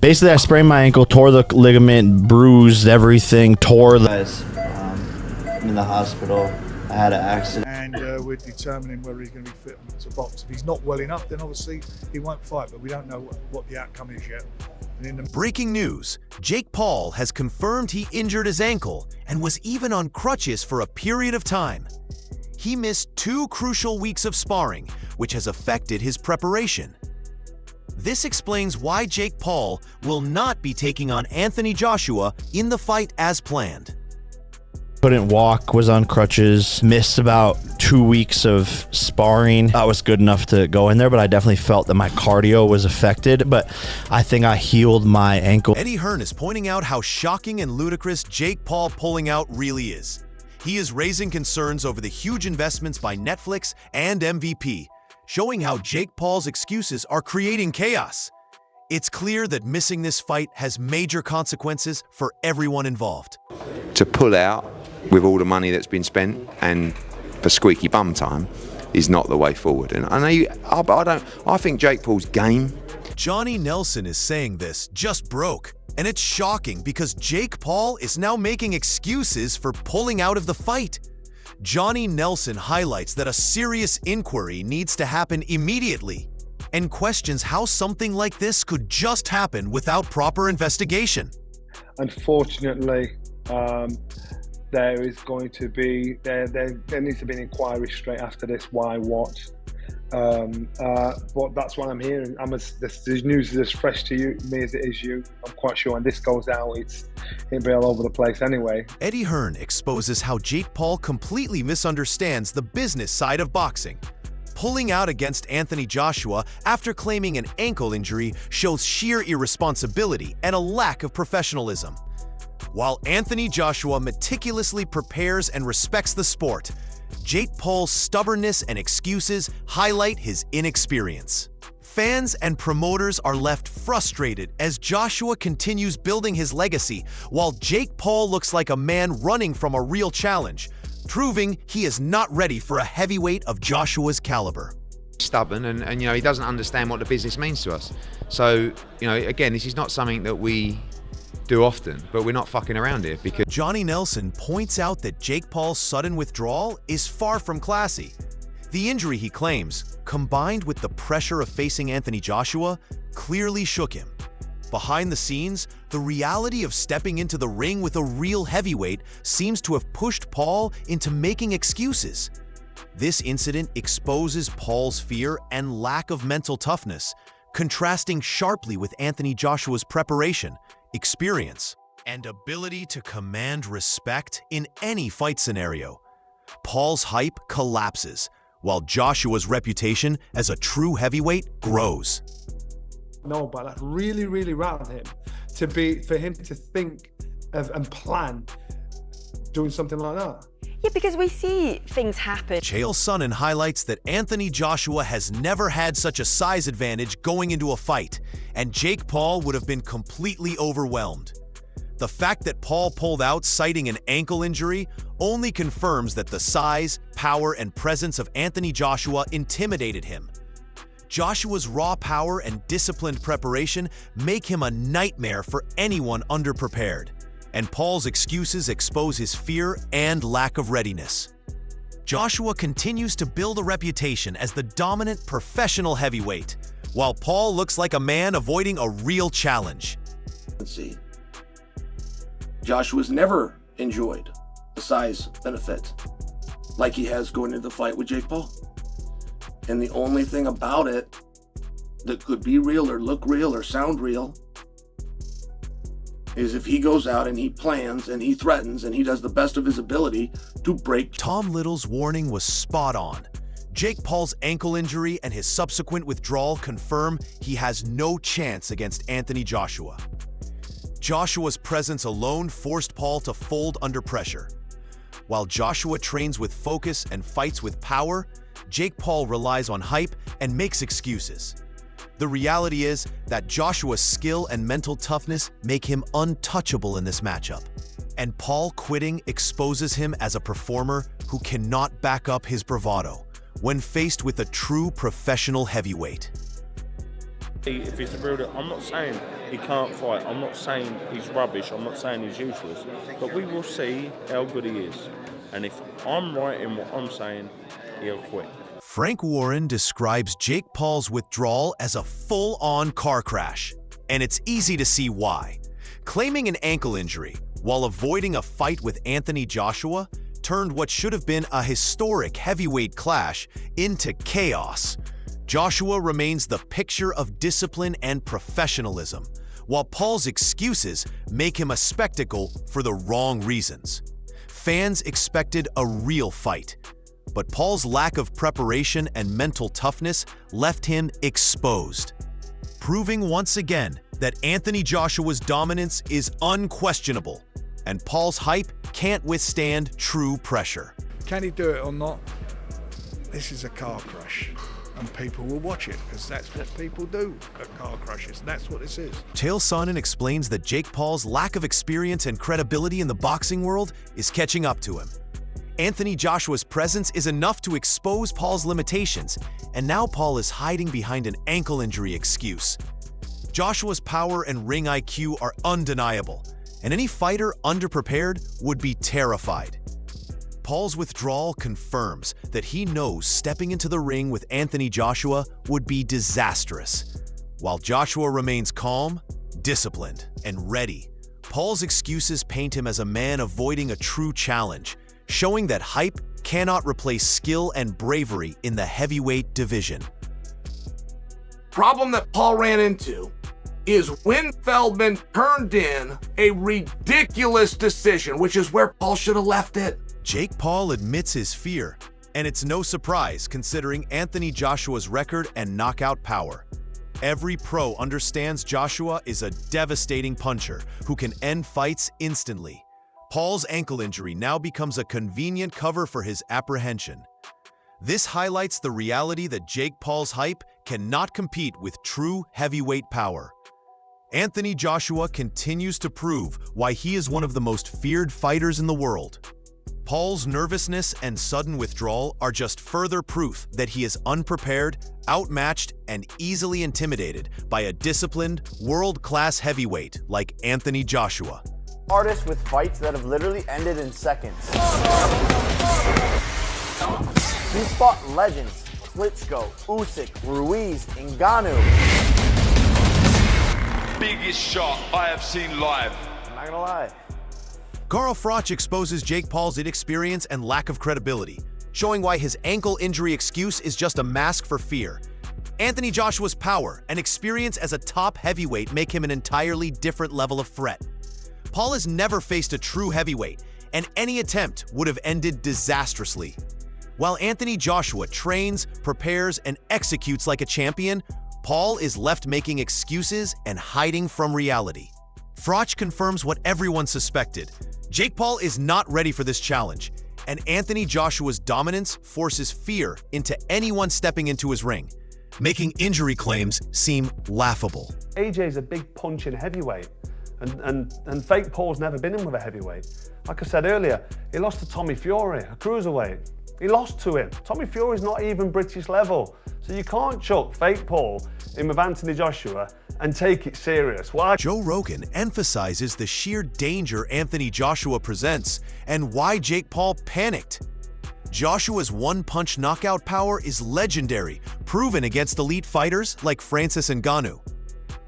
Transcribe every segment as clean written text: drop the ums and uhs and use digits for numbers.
Basically, I sprained my ankle, tore the ligament, bruised everything, tore the... I'm in the hospital. I had an accident. And we're determining whether he's going to be fit to box. If he's not well enough, then obviously he won't fight, but we don't know what the outcome is yet. Breaking news, Jake Paul has confirmed he injured his ankle and was even on crutches for a period of time. He missed 2 crucial weeks of sparring, which has affected his preparation. This explains why Jake Paul will not be taking on Anthony Joshua in the fight as planned. Couldn't walk, was on crutches, missed about 2 weeks of sparring. That was good enough to go in there, but I definitely felt that my cardio was affected, but I think I healed my ankle. Eddie Hearn is pointing out how shocking and ludicrous Jake Paul pulling out really is. He is raising concerns over the huge investments by Netflix and MVP, showing how Jake Paul's excuses are creating chaos. It's clear that missing this fight has major consequences for everyone involved. To pull out with all the money that's been spent and for squeaky bum time is not the way forward. And I think Jake Paul's game. Johnny Nelson is saying this just broke, and it's shocking because Jake Paul is now making excuses for pulling out of the fight. Johnny Nelson highlights that a serious inquiry needs to happen immediately and questions how something like this could just happen without proper investigation. Unfortunately, there is going to be there needs to be an inquiry straight after this. Why, what? But that's what I'm hearing. This news is as fresh to me as it is you. I'm quite sure when this goes out, it'll be all over the place anyway. Eddie Hearn exposes how Jake Paul completely misunderstands the business side of boxing. Pulling out against Anthony Joshua after claiming an ankle injury shows sheer irresponsibility and a lack of professionalism. While Anthony Joshua meticulously prepares and respects the sport, Jake Paul's stubbornness and excuses highlight his inexperience. Fans and promoters are left frustrated as Joshua continues building his legacy, while Jake Paul looks like a man running from a real challenge, proving he is not ready for a heavyweight of Joshua's caliber. Stubborn and he doesn't understand what the business means to us. So, again, this is not something that we do often, but we're not fucking around here because... Johnny Nelson points out that Jake Paul's sudden withdrawal is far from classy. The injury he claims, combined with the pressure of facing Anthony Joshua, clearly shook him. Behind the scenes, the reality of stepping into the ring with a real heavyweight seems to have pushed Paul into making excuses. This incident exposes Paul's fear and lack of mental toughness, contrasting sharply with Anthony Joshua's preparation, experience, and ability to command respect in any fight scenario. Paul's hype collapses, while Joshua's reputation as a true heavyweight grows. No, but that really, really rattled him for him to think of and plan doing something like that. Yeah, because we see things happen. Chael Sonnen highlights that Anthony Joshua has never had such a size advantage going into a fight, and Jake Paul would have been completely overwhelmed. The fact that Paul pulled out citing an ankle injury only confirms that the size, power, and presence of Anthony Joshua intimidated him. Joshua's raw power and disciplined preparation make him a nightmare for anyone underprepared, and Paul's excuses expose his fear and lack of readiness. Joshua continues to build a reputation as the dominant professional heavyweight, while Paul looks like a man avoiding a real challenge. Let's see. Joshua's never enjoyed the size benefit like he has going into the fight with Jake Paul. And the only thing about it that could be real or look real or sound real is if he goes out and he plans and he threatens and he does the best of his ability to break. Tom Little's warning was spot on. Jake Paul's ankle injury and his subsequent withdrawal confirm he has no chance against Anthony Joshua. Joshua's presence alone forced Paul to fold under pressure. While Joshua trains with focus and fights with power, Jake Paul relies on hype and makes excuses. The reality is that Joshua's skill and mental toughness make him untouchable in this matchup, and Paul quitting exposes him as a performer who cannot back up his bravado when faced with a true professional heavyweight. If he's a real, I'm not saying he can't fight. I'm not saying he's rubbish. I'm not saying he's useless. But we will see how good he is. And if I'm right in what I'm saying, he'll quit. Frank Warren describes Jake Paul's withdrawal as a full-on car crash, and it's easy to see why. Claiming an ankle injury while avoiding a fight with Anthony Joshua turned what should have been a historic heavyweight clash into chaos. Joshua remains the picture of discipline and professionalism, while Paul's excuses make him a spectacle for the wrong reasons. Fans expected a real fight, but Paul's lack of preparation and mental toughness left him exposed, proving once again that Anthony Joshua's dominance is unquestionable, and Paul's hype can't withstand true pressure. Can he do it or not? This is a car crash, and people will watch it because that's what people do at car crashes. That's what this is. Chael Sonnen explains that Jake Paul's lack of experience and credibility in the boxing world is catching up to him. Anthony Joshua's presence is enough to expose Paul's limitations, and now Paul is hiding behind an ankle injury excuse. Joshua's power and ring IQ are undeniable, and any fighter underprepared would be terrified. Paul's withdrawal confirms that he knows stepping into the ring with Anthony Joshua would be disastrous. While Joshua remains calm, disciplined, and ready, Paul's excuses paint him as a man avoiding a true challenge, showing that hype cannot replace skill and bravery in the heavyweight division. Problem that Paul ran into is when Feldman turned in a ridiculous decision, which is where Paul should have left it. Jake Paul admits his fear, and it's no surprise considering Anthony Joshua's record and knockout power. Every pro understands Joshua is a devastating puncher who can end fights instantly. Paul's ankle injury now becomes a convenient cover for his apprehension. This highlights the reality that Jake Paul's hype cannot compete with true heavyweight power. Anthony Joshua continues to prove why he is one of the most feared fighters in the world. Paul's nervousness and sudden withdrawal are just further proof that he is unprepared, outmatched, and easily intimidated by a disciplined, world-class heavyweight like Anthony Joshua. Artists with fights that have literally ended in seconds. He's fought legends: Klitschko, Usyk, Ruiz, Ngannou. Biggest shot I have seen live. I'm not gonna lie. Carl Froch exposes Jake Paul's inexperience and lack of credibility, showing why his ankle injury excuse is just a mask for fear. Anthony Joshua's power and experience as a top heavyweight make him an entirely different level of threat. Paul has never faced a true heavyweight, and any attempt would have ended disastrously. While Anthony Joshua trains, prepares, and executes like a champion, Paul is left making excuses and hiding from reality. Froch confirms what everyone suspected. Jake Paul is not ready for this challenge, and Anthony Joshua's dominance forces fear into anyone stepping into his ring, making injury claims seem laughable. AJ's a big punching heavyweight, and fake Paul's never been in with a heavyweight. Like I said earlier, he lost to Tommy Fury, a cruiserweight. He lost to him. Tommy Fury's not even British level, so you can't chuck fake Paul in with Anthony Joshua and take it serious. Why? Joe Rogan emphasizes the sheer danger Anthony Joshua presents and why Jake Paul panicked. Joshua's one-punch knockout power is legendary, proven against elite fighters like Francis Ngannou.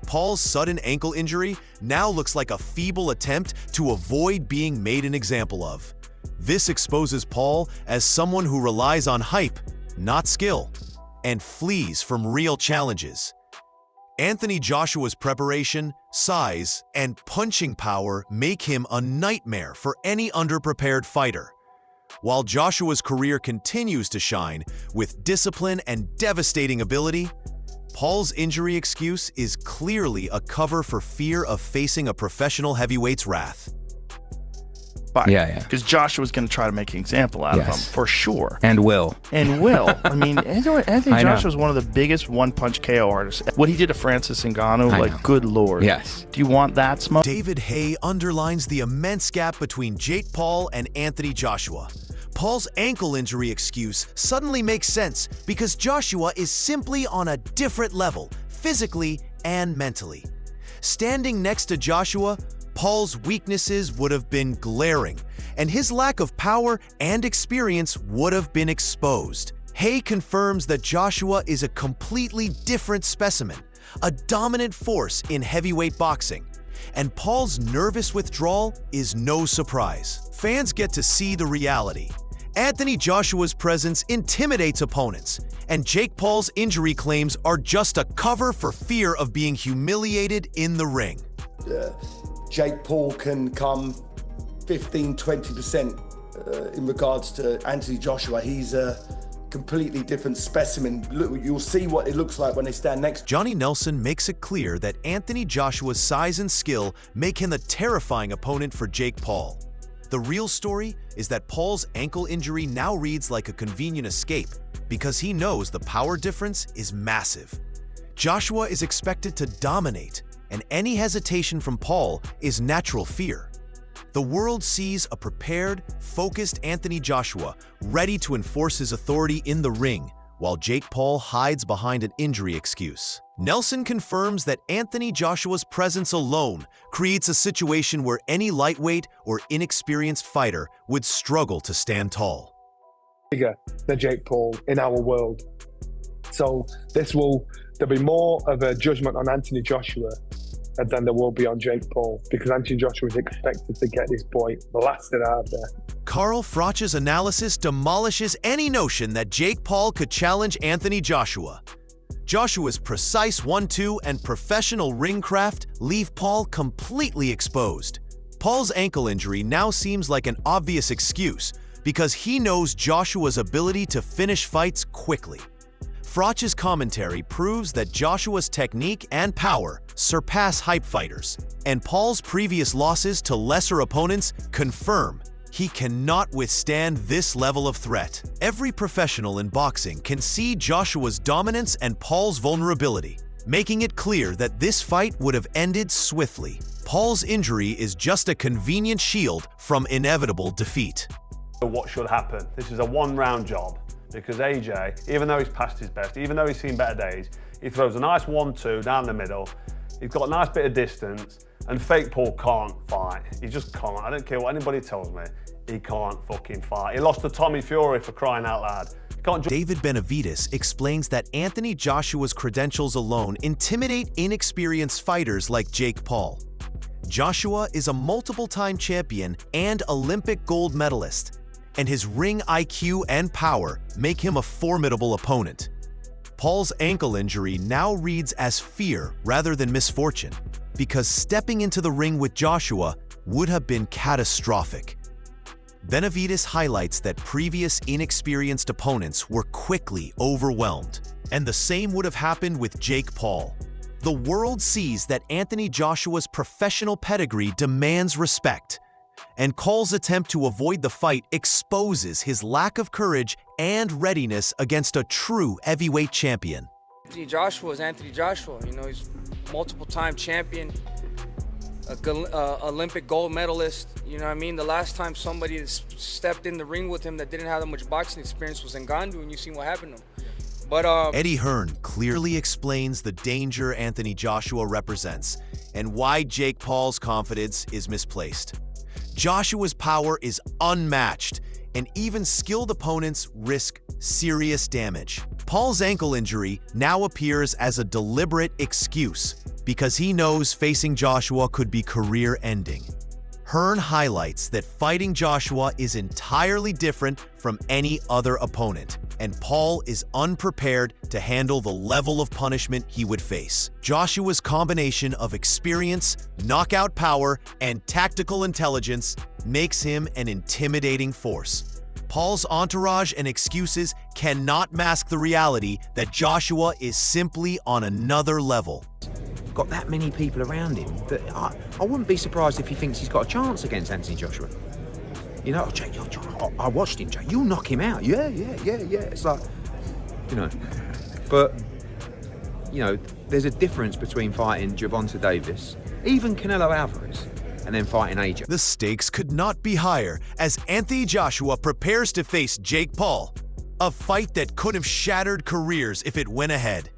Paul's sudden ankle injury now looks like a feeble attempt to avoid being made an example of. This exposes Paul as someone who relies on hype, not skill, and flees from real challenges. Anthony Joshua's preparation, size, and punching power make him a nightmare for any underprepared fighter. While Joshua's career continues to shine with discipline and devastating ability, Paul's injury excuse is clearly a cover for fear of facing a professional heavyweight's wrath. Yeah. Because Joshua's going to try to make an example out of him, for sure. And will. I mean, Anthony Joshua's one of the biggest one-punch KO artists. What he did to Francis Ngannou, good lord. Yes. Do you want that smoke? David Hay underlines the immense gap between Jake Paul and Anthony Joshua. Paul's ankle injury excuse suddenly makes sense because Joshua is simply on a different level, physically and mentally. Standing next to Joshua, Paul's weaknesses would have been glaring, and his lack of power and experience would have been exposed. Hay confirms that Joshua is a completely different specimen, a dominant force in heavyweight boxing. And Paul's nervous withdrawal is no surprise. Fans get to see the reality. Anthony Joshua's presence intimidates opponents, and Jake Paul's injury claims are just a cover for fear of being humiliated in the ring. Jake Paul can come 15-20% in regards to Anthony Joshua. He's a completely different specimen. Look, you'll see what it looks like when they stand next. Johnny Nelson makes it clear that Anthony Joshua's size and skill make him a terrifying opponent for Jake Paul. The real story is that Paul's ankle injury now reads like a convenient escape because he knows the power difference is massive. Joshua is expected to dominate, and any hesitation from Paul is natural fear. The world sees a prepared, focused Anthony Joshua ready to enforce his authority in the ring, while Jake Paul hides behind an injury excuse. Nelson confirms that Anthony Joshua's presence alone creates a situation where any lightweight or inexperienced fighter would struggle to stand tall. Bigger than Jake Paul in our world. So there'll be more of a judgment on Anthony Joshua than there will be on Jake Paul, because Anthony Joshua is expected to get this boy blasted out of there. Carl Froch's analysis demolishes any notion that Jake Paul could challenge Anthony Joshua. Joshua's precise 1-2 and professional ring craft leave Paul completely exposed. Paul's ankle injury now seems like an obvious excuse because he knows Joshua's ability to finish fights quickly. Froch's commentary proves that Joshua's technique and power surpass hype fighters, and Paul's previous losses to lesser opponents confirm he cannot withstand this level of threat. Every professional in boxing can see Joshua's dominance and Paul's vulnerability, making it clear that this fight would have ended swiftly. Paul's injury is just a convenient shield from inevitable defeat. What should happen? This is a one-round job. Because AJ, even though he's past his best, even though he's seen better days, he throws a nice 1-2 down the middle. He's got a nice bit of distance, and fake Paul can't fight. He just can't. I don't care what anybody tells me. He can't fucking fight. He lost to Tommy Fury, for crying out loud. David Benavides explains that Anthony Joshua's credentials alone intimidate inexperienced fighters like Jake Paul. Joshua is a multiple-time champion and Olympic gold medalist, and his ring IQ and power make him a formidable opponent. Paul's ankle injury now reads as fear rather than misfortune, because stepping into the ring with Joshua would have been catastrophic. Benavides highlights that previous inexperienced opponents were quickly overwhelmed, and the same would have happened with Jake Paul. The world sees that Anthony Joshua's professional pedigree demands respect, and Paul's attempt to avoid the fight exposes his lack of courage and readiness against a true heavyweight champion. Anthony Joshua is Anthony Joshua. You know, he's multiple-time champion, Olympic gold medalist. You know what I mean? The last time somebody stepped in the ring with him that didn't have that much boxing experience was Ngannou, and you seen what happened to him. But Eddie Hearn clearly explains the danger Anthony Joshua represents and why Jake Paul's confidence is misplaced. Joshua's power is unmatched, and even skilled opponents risk serious damage. Paul's ankle injury now appears as a deliberate excuse because he knows facing Joshua could be career-ending. Hearn highlights that fighting Joshua is entirely different from any other opponent, and Paul is unprepared to handle the level of punishment he would face. Joshua's combination of experience, knockout power, and tactical intelligence makes him an intimidating force. Paul's entourage and excuses cannot mask the reality that Joshua is simply on another level. Got that many people around him that I wouldn't be surprised if he thinks he's got a chance against Anthony Joshua. You know, I watched him, Jake. You'll knock him out. Yeah. It's like, you know. But, you know, there's a difference between fighting Gervonta Davis, even Canelo Alvarez, and then fighting AJ. The stakes could not be higher as Anthony Joshua prepares to face Jake Paul, a fight that could have shattered careers if it went ahead.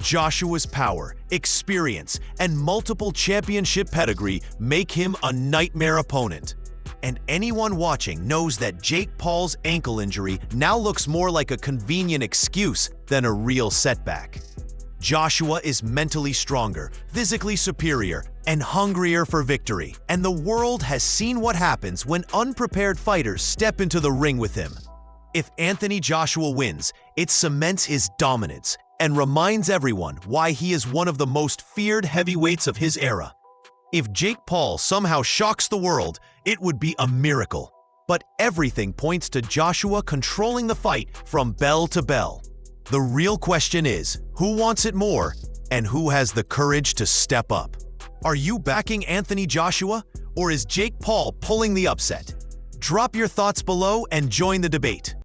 Joshua's power, experience, and multiple championship pedigree make him a nightmare opponent. And anyone watching knows that Jake Paul's ankle injury now looks more like a convenient excuse than a real setback. Joshua is mentally stronger, physically superior, and hungrier for victory, and the world has seen what happens when unprepared fighters step into the ring with him. If Anthony Joshua wins, it cements his dominance and reminds everyone why he is one of the most feared heavyweights of his era. If Jake Paul somehow shocks the world, it would be a miracle. But everything points to Joshua controlling the fight from bell to bell. The real question is, who wants it more, and who has the courage to step up? Are you backing Anthony Joshua, or is Jake Paul pulling the upset? Drop your thoughts below and join the debate.